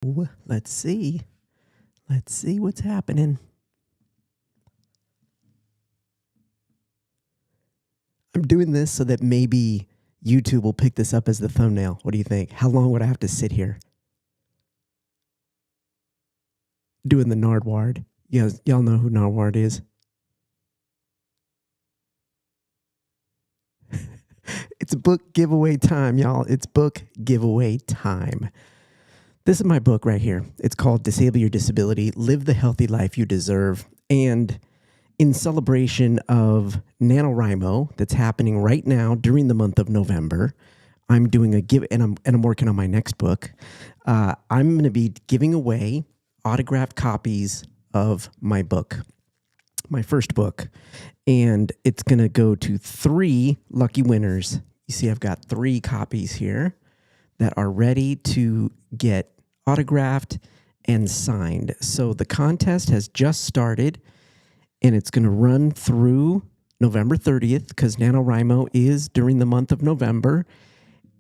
Let's see. Let's see what's happening. I'm doing this so that maybe YouTube will pick this up as the thumbnail. What do you think? How long would I have to sit here doing the Nardwuar? Y'all know who Nardwuar is? It's book giveaway time, y'all. It's book giveaway time. This is my book right here. It's called Disable Your Disability, Live the Healthy Life You Deserve. And in celebration of NaNoWriMo that's happening right now during the month of November, I'm doing a give, and I'm working on my next book. I'm going to be giving away autographed copies of my book, my first book, and it's going to go to 3 lucky winners. You see, I've got 3 copies here that are ready to get autographed and signed. So the contest has just started, and it's going to run through November 30th because NaNoWriMo is during the month of November.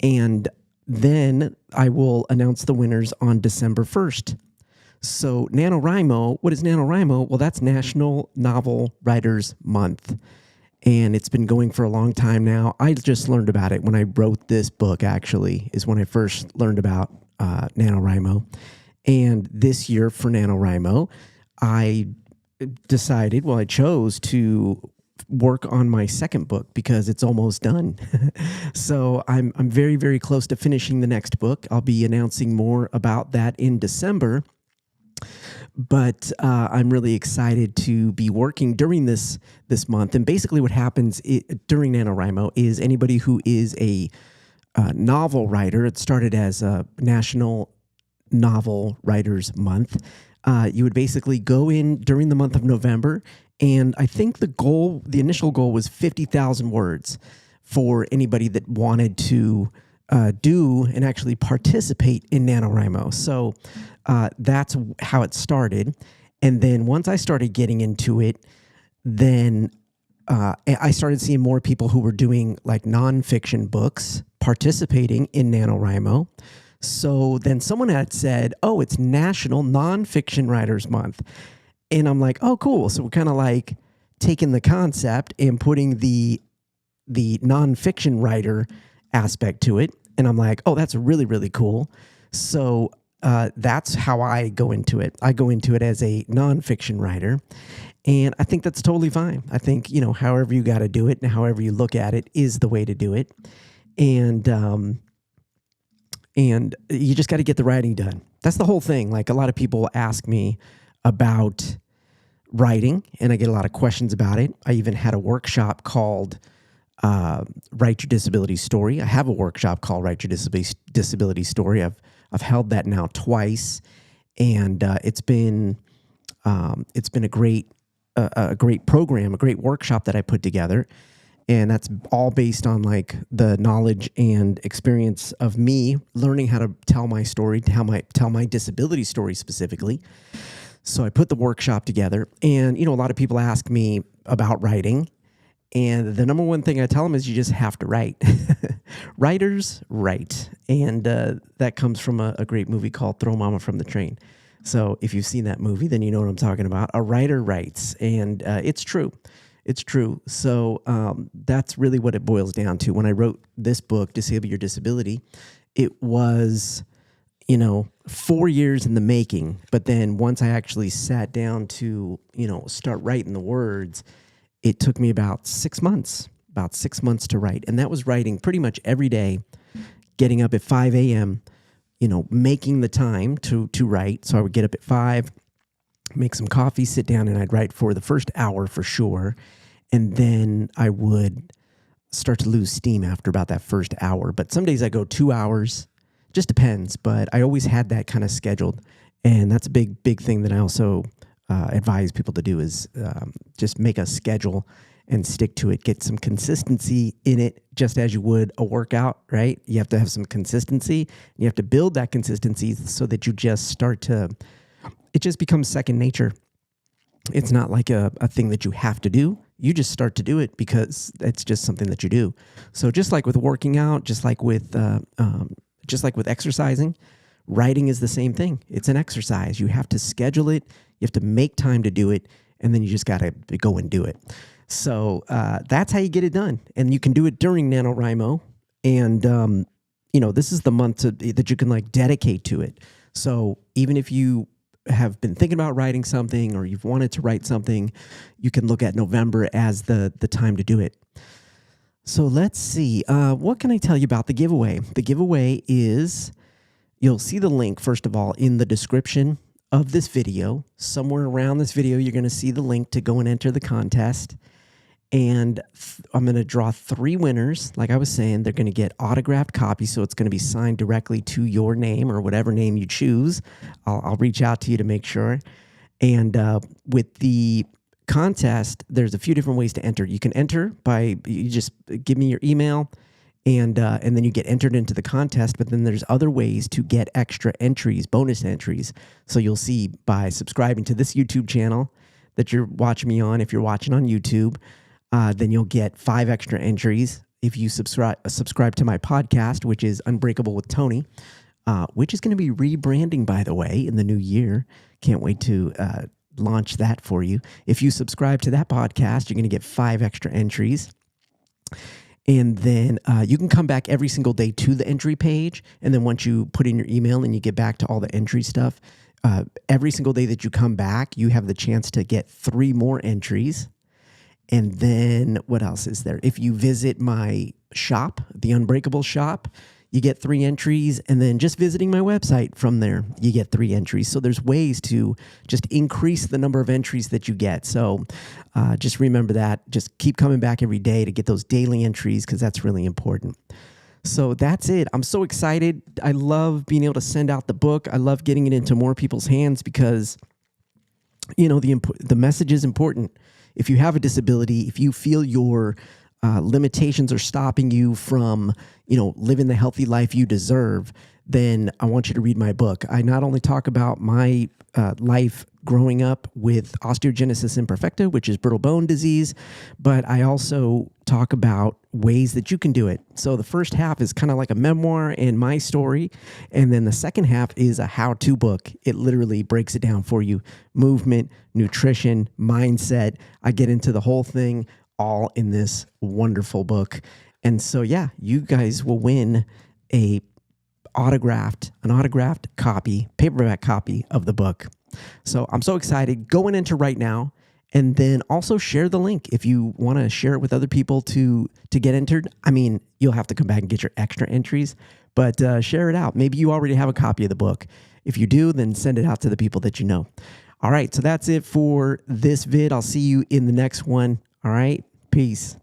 And then I will announce the winners on December 1st. So NaNoWriMo, what is NaNoWriMo? Well, that's National Novel Writers Month. And it's been going for a long time now. I just learned about it when I wrote this book, actually, is when I first learned about NaNoWriMo. And this year for NaNoWriMo, I chose to work on my second book because it's almost done. So I'm very, very close to finishing the next book. I'll be announcing more about that in December. But I'm really excited to be working during this month. And basically what happens during NaNoWriMo is anybody who is a novel writer, it started as a National Novel Writers Month, you would basically go in during the month of November, and I think the initial goal was 50,000 words for anybody that wanted to do and actually participate in NaNoWriMo. So that's how it started. And then once I started getting into it, then I started seeing more people who were doing like nonfiction books participating in NaNoWriMo. So then someone had said, oh, it's National Nonfiction Writers Month. And I'm like, oh, cool. So we're kind of like taking the concept and putting the nonfiction writer aspect to it. And I'm like, oh, that's really, really cool. So that's how I go into it. I go into it as a nonfiction writer. And I think that's totally fine. I think, however you got to do it and however you look at it is the way to do it. And you just got to get the writing done. That's the whole thing. Like a lot of people ask me about writing, and I get a lot of questions about it. I even had a workshop called Write Your Disability Story. I have a workshop called Write Your Disability Story. I've held that now twice, and it's been a great program, a great workshop that I put together. And that's all based on like the knowledge and experience of me learning how to tell my story, tell my disability story specifically. So I put the workshop together, and a lot of people ask me about writing, and the number one thing I tell them is you just have to write. Writers write, and that comes from a great movie called Throw Mama from the Train. So if you've seen that movie, then you know what I'm talking about. A writer writes, and it's true. It's true. So that's really what it boils down to. When I wrote this book, Disable Your Disability, it was, 4 years in the making. But then once I actually sat down to, start writing the words, it took me about 6 months to write. And that was writing pretty much every day, getting up at 5 a.m., making the time to write. So I would get up at 5, make some coffee, sit down, and I'd write for the first hour for sure. And then I would start to lose steam after about that first hour. But some days I go 2 hours, just depends. But I always had that kind of scheduled. And that's a big thing that I also advise people to do is just make a schedule and stick to it. Get some consistency in it, just as you would a workout, right? You have to have some consistency. You have to build that consistency so that you just it just becomes second nature. It's not like a thing that you have to do. You just start to do it because it's just something that you do. So just like with working out, just like with exercising, writing is the same thing. It's an exercise. You have to schedule it. You have to make time to do it. And then you just got to go and do it. So that's how you get it done. And you can do it during NaNoWriMo. And, this is the month that you can like dedicate to it. So even if you have been thinking about writing something or you've wanted to write something, you can look at November as the time to do it. So let's see. What can I tell you about the giveaway? The giveaway is, you'll see the link, first of all, in the description of this video. Somewhere around this video, you're going to see the link to go and enter the contest. And I'm going to draw 3 winners. Like I was saying, they're going to get autographed copies, so it's going to be signed directly to your name or whatever name you choose. I'll reach out to you to make sure. And with the contest, there's a few different ways to enter. You can enter by, you just give me your email, and then you get entered into the contest. But then there's other ways to get extra entries, bonus entries. So you'll see by subscribing to this YouTube channel that you're watching me on. If you're watching on YouTube, then you'll get 5 extra entries. If you subscribe to my podcast, which is Unbreakable with Tony, which is going to be rebranding, by the way, in the new year. Can't wait to launch that for you. If you subscribe to that podcast, you're going to get 5 extra entries. And then you can come back every single day to the entry page. And then once you put in your email and you get back to all the entry stuff, every single day that you come back, you have the chance to get 3 more entries. And then what else is there? If you visit my shop, the Unbreakable shop, you get 3 entries. And then just visiting my website from there, you get 3 entries. So there's ways to just increase the number of entries that you get. So just remember that. Just keep coming back every day to get those daily entries, because that's really important. So that's it. I'm so excited. I love being able to send out the book. I love getting it into more people's hands because, the message is important. If you have a disability, if you feel your limitations are stopping you from, living the healthy life you deserve, then I want you to read my book. I not only talk about my life growing up with osteogenesis imperfecta, which is brittle bone disease, but I also talk about ways that you can do it. So the first half is kind of like a memoir and my story, and then the second half is a how-to book. It literally breaks it down for you. Movement, nutrition, mindset. I get into the whole thing all in this wonderful book. And so, yeah, you guys will win an autographed copy, paperback copy of the book. So I'm so excited. Go and enter right now, and then also share the link if you want to share it with other people to get entered. I mean, you'll have to come back and get your extra entries, but share it out. Maybe you already have a copy of the book. If you do, then send it out to the people that you know. All right, so that's it for this vid. I'll see you in the next one. All right, peace.